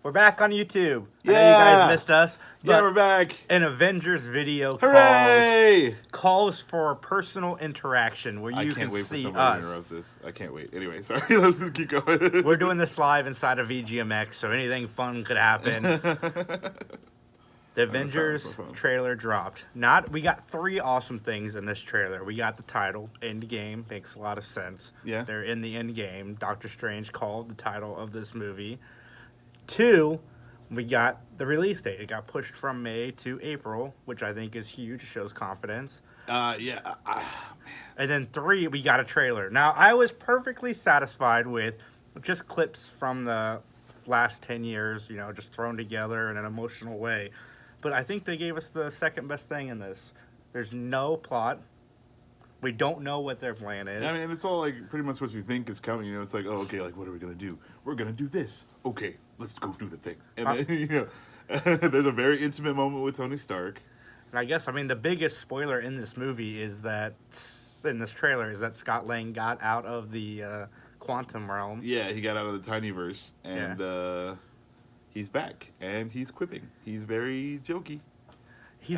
We're back on YouTube. I know you Yeah. guys missed us. Yeah, but we're back. An Avengers video Hooray! calls for personal interaction where I you can't can wait for see somebody us. to interrupt this. I can't wait. Anyway, sorry. Let's just keep going. We're doing this live inside of VGMX, so anything fun could happen. The Avengers trailer dropped. We got three awesome things in this trailer. We got the title, Endgame, makes a lot of sense. Yeah. They're in the Endgame. Doctor Strange called the title of this movie. 2, we got the release date. It got pushed from May to April, which I think is huge. It shows confidence. Yeah. Man. And then 3, we got a trailer. Now, I was perfectly satisfied with just clips from the last 10 years, just thrown together in an emotional way. But I think they gave us the second best thing in this. There's no plot. We don't know what their plan is. I mean, it's all like pretty much what you think is coming. It's like, oh, okay, like what are we gonna do? We're gonna do this. Okay, let's go do the thing. And then, there's a very intimate moment with Tony Stark. And I guess, the biggest spoiler in this movie is that, in this trailer, is that Scott Lang got out of the quantum realm. Yeah, he got out of the tinyverse, and he's back, and he's quipping. He's very jokey.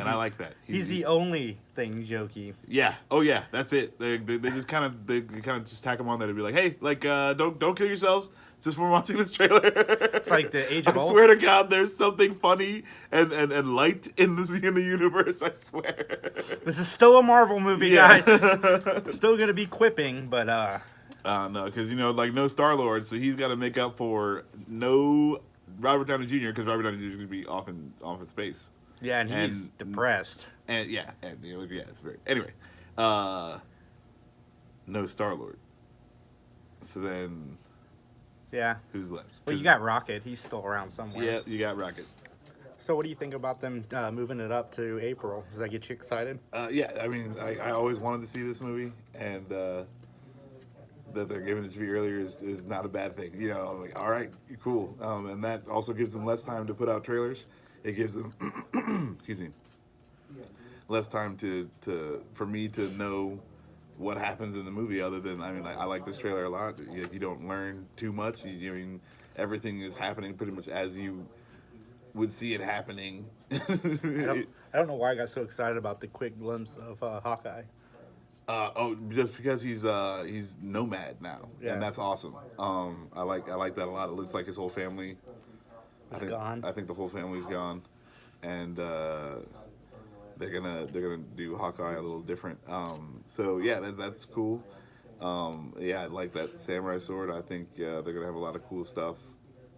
I like that. He's the only thing jokey. Yeah. Oh yeah. That's it. They just kind of just tack him on there to be like, hey, like don't kill yourselves just for watching this trailer. It's like the Age of I swear to God, there's something funny and light in the universe. I swear. This is still a Marvel movie, guys. Still gonna be quipping, but no, because no Star-Lord, so he's got to make up for no Robert Downey Jr. because Robert Downey Jr. is gonna be off in space. Yeah, and he's depressed. And it's very anyway. No Star-Lord. So then, who's left? Well, you got Rocket. He's still around somewhere. Yeah, you got Rocket. So, what do you think about them moving it up to April? Does that get you excited? Yeah, I always wanted to see this movie, and that they're giving it to me earlier is not a bad thing. I'm like, all right, cool. And that also gives them less time to put out trailers. It gives them, excuse me, less time for me to know what happens in the movie. Other than, I like this trailer a lot. You don't learn too much. Everything is happening pretty much as you would see it happening. I don't know why I got so excited about the quick glimpse of Hawkeye. Just because he's nomad now, and that's awesome. I like that a lot. It looks like his whole family. Gone. I think the whole family's gone, and they're gonna do Hawkeye a little different. So yeah, that's cool. I like that samurai sword. I think they're gonna have a lot of cool stuff.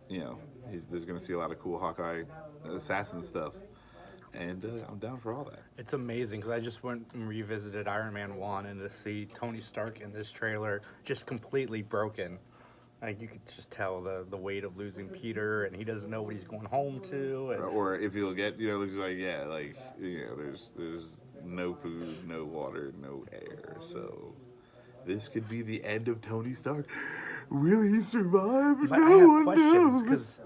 There's gonna see a lot of cool Hawkeye assassin stuff, and I'm down for all that. It's amazing because I just went and revisited Iron Man 1, and to see Tony Stark in this trailer just completely broken. Like, you could just tell the weight of losing Peter, and he doesn't know what he's going home to. Or if he'll get, it's like, there's no food, no water, no air. So this could be the end of Tony Stark. Will he survive? But I have questions, because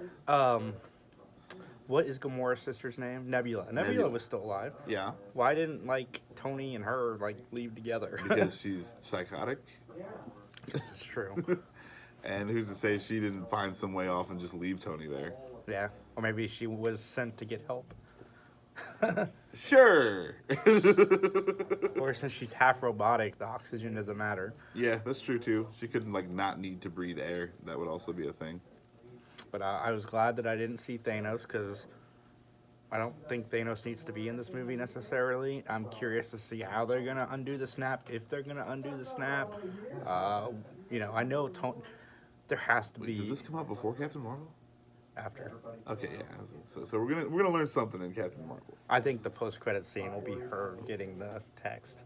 what is Gamora's sister's name? Nebula. Nebula was still alive. Yeah. Why didn't, Tony and her, leave together? Because she's psychotic. This is true. And who's to say she didn't find some way off and just leave Tony there? Yeah. Or maybe she was sent to get help. Sure. Or since she's half robotic, the oxygen doesn't matter. Yeah, that's true too. She couldn't not need to breathe air. That would also be a thing. But I was glad that I didn't see Thanos, because I don't think Thanos needs to be in this movie necessarily. I'm curious to see how they're going to undo the snap, if they're going to undo the snap. I know there has to be. Does this come out before Captain Marvel? After. Okay, yeah. So we're gonna learn something in Captain Marvel. I think the post-credit scene will be her getting the text.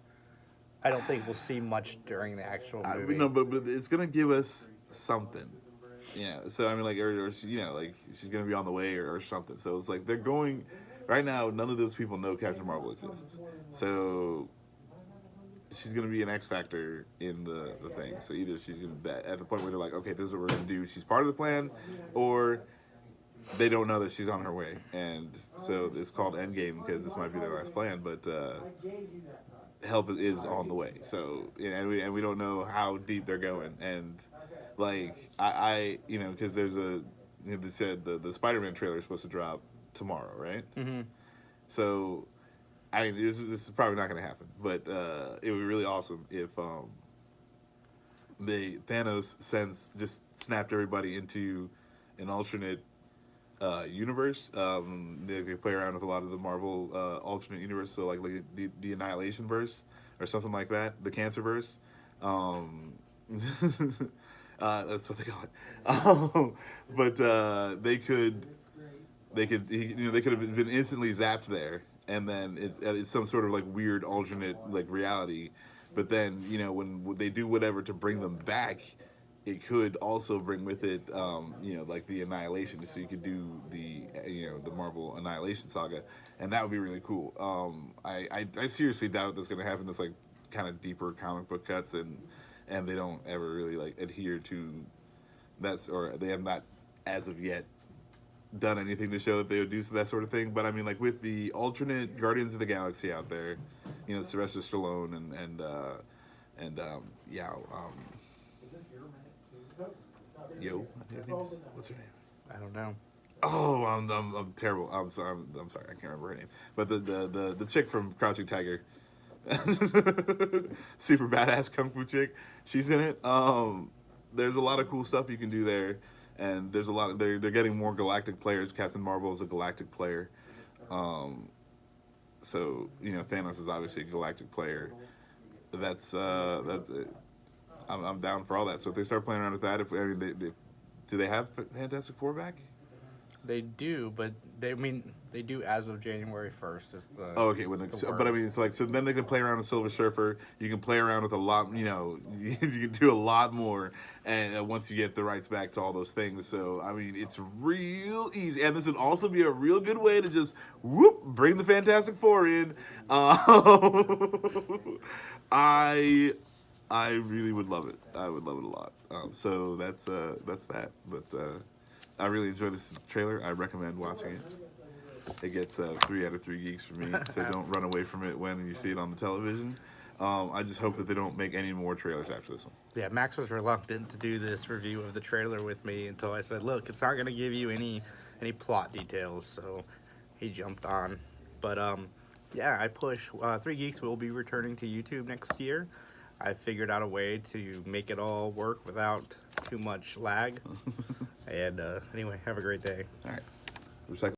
I don't think we'll see much during the actual movie. No, but it's gonna give us something. Yeah. So or she's gonna be on the way or something. So it's like they're going. Right now, none of those people know Captain Marvel exists. So she's gonna be an X factor in the thing. So either she's gonna at the point where they're like, okay, this is what we're gonna do. She's part of the plan, or they don't know that she's on her way. And so it's called Endgame because this might be their last plan. But help is on the way. So and we don't know how deep they're going. And I because there's they said the Spider-Man trailer is supposed to drop tomorrow, right? Mm-hmm. So, I mean, this is probably not going to happen, but it would be really awesome if Thanos just snapped everybody into an alternate universe. They could play around with a lot of the Marvel alternate universe, so like the Annihilation verse or something like that, the Cancer verse. That's what they call it. But they could they could have been instantly zapped there, and then it's some sort of like weird alternate like reality. But then when they do whatever to bring them back, it could also bring with it like the Annihilation, so you could do the Marvel Annihilation saga, and that would be really cool. I seriously doubt that's going to happen. This like kind of deeper comic book cuts, and they don't ever really like adhere to or they have not as of yet done anything to show that they would do that sort of thing. But I mean, like with the alternate Guardians of the Galaxy out there, Sylvester Stallone and what's her name? I don't know. Oh, I'm terrible. I'm sorry. I'm sorry. I can't remember her name. But the chick from Crouching Tiger, super badass kung fu chick. She's in it. There's a lot of cool stuff you can do there, and there's a lot of they're getting more galactic players. Captain Marvel is a galactic player. So Thanos is obviously a galactic player. That's it. I'm down for all that. So if they start playing around with that, do they have Fantastic Four back? They do, but they do as of January 1st. Is the Oh, okay. But I mean, it's like so then they can play around with Silver Surfer. You can play around with a lot. You can do a lot more, and once you get the rights back to all those things. So I mean, it's real easy, and this would also be a real good way to just bring the Fantastic Four in. I really would love it. I would love it a lot. So that's that. But I really enjoyed this trailer. I recommend watching it. It gets 3 out of 3 geeks for me. So don't run away from it when you see it on the television. I just hope that they don't make any more trailers after this one. Yeah, Max was reluctant to do this review of the trailer with me until I said, "Look, it's not going to give you any plot details." So he jumped on. But yeah, I push. 3 Geeks will be returning to YouTube next year. I figured out a way to make it all work without too much lag. And anyway, have a great day. All right. Recycle.